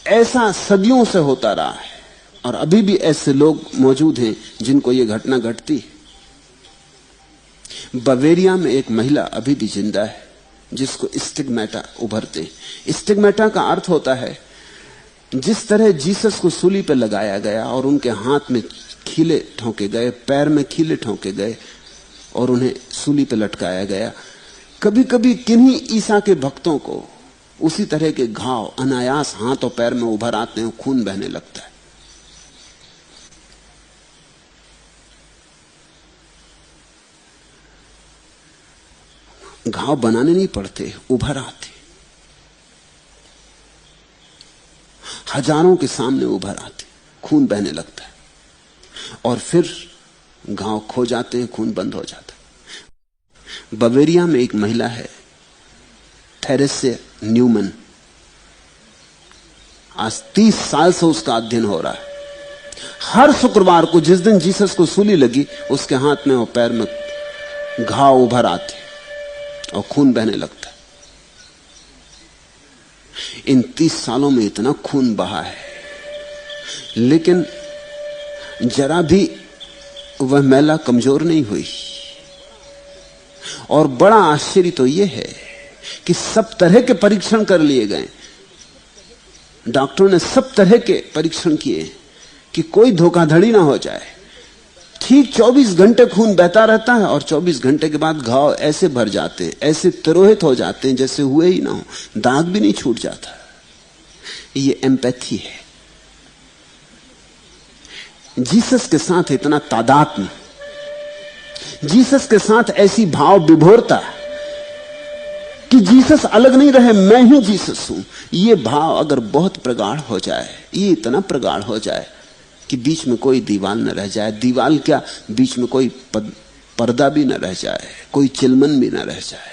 ऐसा सदियों से होता रहा है और अभी भी ऐसे लोग मौजूद हैं जिनको यह घटना घटती है। बवेरिया में एक महिला अभी भी जिंदा है जिसको स्टिग्मेटा उभरते हैं। स्टिग्मेटा का अर्थ होता है जिस तरह जीसस को सूली पर लगाया गया और उनके हाथ में खीले ठोंके गए, पैर में खीले ठोंके गए और उन्हें सूली पर लटकाया गया, कभी कभी किन्हीं ईसा के भक्तों को उसी तरह के घाव अनायास हाथ और पैर में उभर आते हैं, खून बहने लगता है। घाव बनाने नहीं पड़ते, उभर आते, हजारों के सामने उभर आते, खून बहने लगता है और फिर घाव खो जाते हैं, खून बंद हो जाता है। बवेरिया में एक महिला है, थेरेसे न्यूमन। आज 30 साल से उसका अध्ययन हो रहा है। हर शुक्रवार को जिस दिन जीसस को सूली लगी, उसके हाथ में और पैर में घाव उभर आते और खून बहने लगता है। इन 30 सालों में इतना खून बहा है, लेकिन जरा भी वह महिला कमजोर नहीं हुई। और बड़ा आश्चर्य तो यह है कि सब तरह के परीक्षण कर लिए गए, डॉक्टरों ने सब तरह के परीक्षण किए कि कोई धोखाधड़ी ना हो जाए। ठीक 24 घंटे खून बहता रहता है और 24 घंटे के बाद घाव ऐसे भर जाते हैं, ऐसे तिरोहित हो जाते हैं जैसे हुए ही ना हो, दाग भी नहीं छूट जाता। ये एम्पैथी है। जीसस के साथ इतना तादात्म्य, जीसस के साथ ऐसी भाव विभोरता कि जीसस अलग नहीं रहे, मैं ही जीसस हूं। ये भाव अगर बहुत प्रगाढ़ हो जाए, ये इतना प्रगाढ़ हो जाए कि बीच में कोई दीवार न रह जाए, दीवार क्या, बीच में कोई पर्दा भी न रह जाए, कोई चिलमन भी न रह जाए,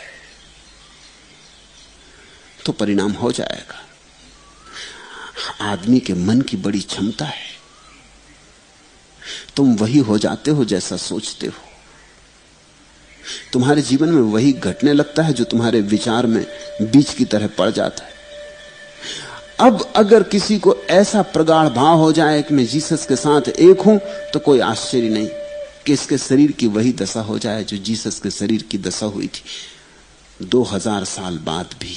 तो परिणाम हो जाएगा। आदमी के मन की बड़ी क्षमता है, तुम वही हो जाते हो जैसा सोचते हो। तुम्हारे जीवन में वही घटने लगता है जो तुम्हारे विचार में बीज की तरह पड़ जाता है। अब अगर किसी को ऐसा प्रगाढ़ भाव हो जाए कि मैं जीसस के साथ एक हूं, तो कोई आश्चर्य नहीं कि इसके शरीर की वही दशा हो जाए जो जीसस के शरीर की दशा हुई थी 2000 साल बाद भी।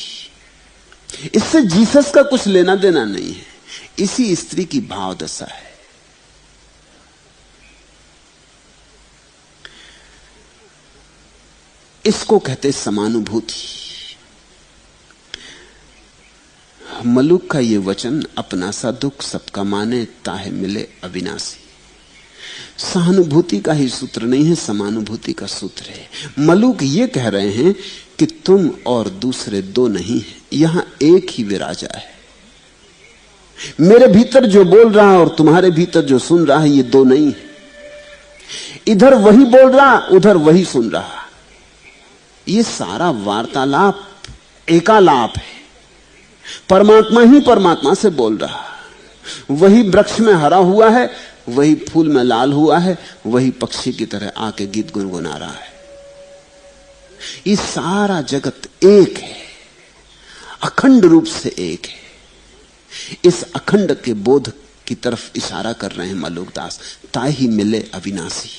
इससे जीसस का कुछ लेना देना नहीं है, इसी स्त्री की भाव दशा है। इसको कहते समानुभूति। मलुक का ये वचन, अपना सा दुख सबका माने, ताहे मिले अविनाशी। सहानुभूति का ही सूत्र नहीं है, समानुभूति का सूत्र है। मलुक ये कह रहे हैं कि तुम और दूसरे दो नहीं हैं, यहां एक ही विराजा है। मेरे भीतर जो बोल रहा है और तुम्हारे भीतर जो सुन रहा है, ये दो नहीं है। इधर वही बोल रहा, उधर वही सुन रहा। ये सारा वार्तालाप एकालाप है। परमात्मा ही परमात्मा से बोल रहा। वही वृक्ष में हरा हुआ है, वही फूल में लाल हुआ है, वही पक्षी की तरह आके गीत गुनगुना रहा है। ये सारा जगत एक है, अखंड रूप से एक है। इस अखंड के बोध की तरफ इशारा कर रहे हैं मलुकदास। ताहि मिले अविनाशी।